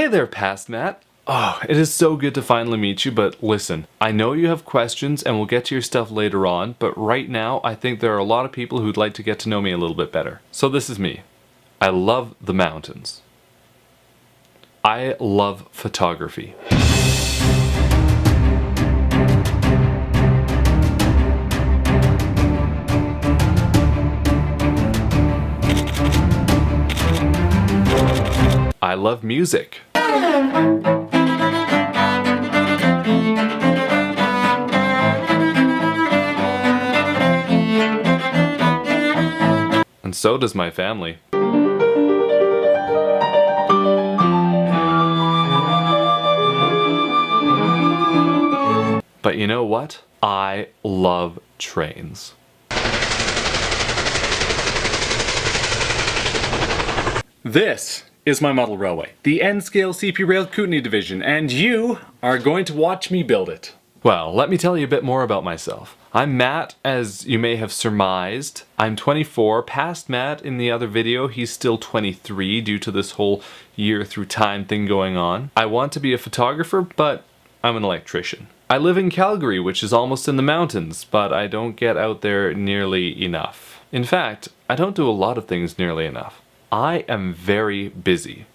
Hey there, Past Matt. Oh, it is so good to finally meet you, but listen, I know you have questions and we'll get to your stuff later on, but right now I think there are a lot of people who'd like to get to know me a little bit better. So this is me. I love the mountains. I love photography. I love music. And so does my family. But you know what? I love trains. This is my model railway, the N-Scale CP Rail Kootenay division, and you are going to watch me build it. Well, let me tell you a bit more about myself. I'm Matt, as you may have surmised. I'm 24. Past Matt in the other video, he's still 23 due to this whole year through time thing going on. I want to be a photographer, but I'm an electrician. I live in Calgary, which is almost in the mountains, but I don't get out there nearly enough. In fact, I don't do a lot of things nearly enough. I am very busy.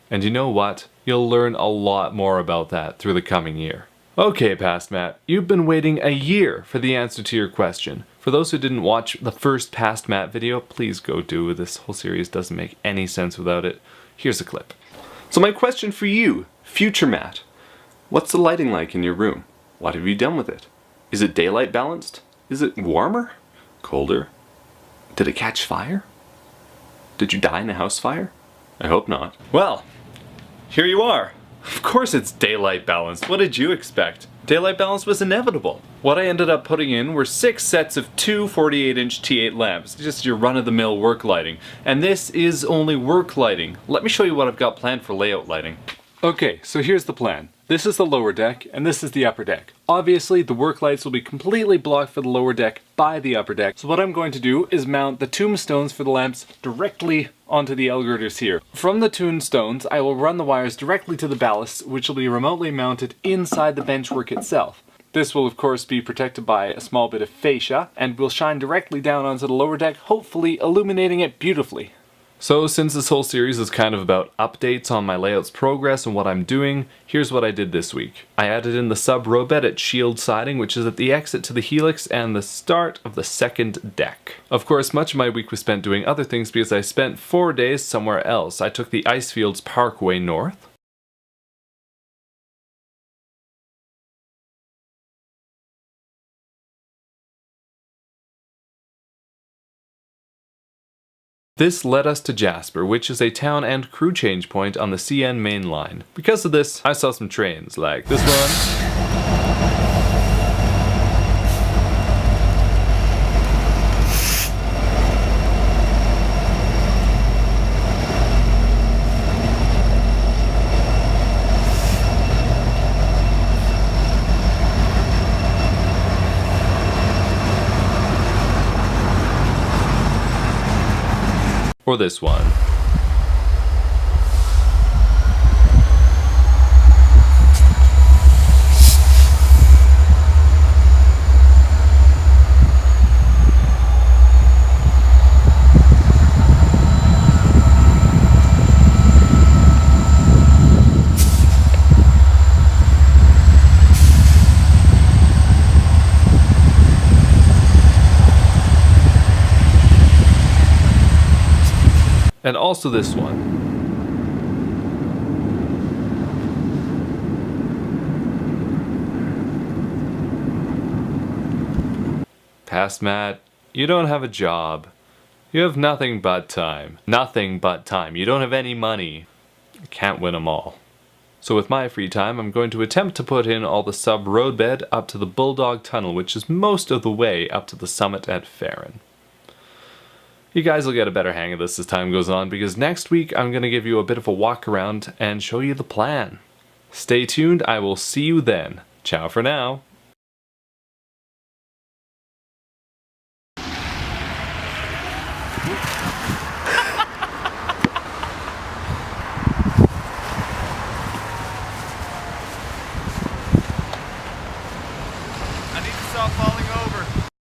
And you know what? You'll learn a lot more about that through the coming year. Okay, Past Matt, you've been waiting a year for the answer to your question. For those who didn't watch the first Past Matt video, please go do. This whole series doesn't make any sense without it. Here's a clip. So my question for you, future Matt, what's the lighting like in your room? What have you done with it? Is it daylight balanced? Is it warmer? Colder? Did it catch fire? Did you die in a house fire? I hope not. Well, here you are. Of course it's daylight balanced. What did you expect? Daylight balance was inevitable. What I ended up putting in were 6 sets of two 48-inch T8 lamps, just your run-of-the-mill work lighting. And this is only work lighting. Let me show you what I've got planned for layout lighting. Okay, so here's the plan. This is the lower deck, and this is the upper deck. Obviously, the work lights will be completely blocked for the lower deck by the upper deck. So what I'm going to do is mount the tombstones for the lamps directly onto the L-girders here. From the tombstones, I will run the wires directly to the ballasts, which will be remotely mounted inside the benchwork itself. This will of course be protected by a small bit of fascia, and will shine directly down onto the lower deck, hopefully illuminating it beautifully. So since this whole series is kind of about updates on my layout's progress and what I'm doing, here's what I did this week. I added in the sub roadbed at shield siding, which is at the exit to the helix and the start of the second deck. Of course, much of my week was spent doing other things because I spent 4 days somewhere else. I took the Icefields Parkway north. This led us to Jasper, which is a town and crew change point on the CN main line. Because of this, I saw some trains, like this one. Or this one. And also this one. Past Matt, you don't have a job. You have nothing but time. Nothing but time. You don't have any money. You can't win them all. So with my free time, I'm going to attempt to put in all the sub roadbed up to the Bulldog Tunnel, which is most of the way up to the summit at Farron. You guys will get a better hang of this as time goes on, because next week I'm going to give you a bit of a walk around and show you the plan. Stay tuned, I will see you then. Ciao for now. about falling over.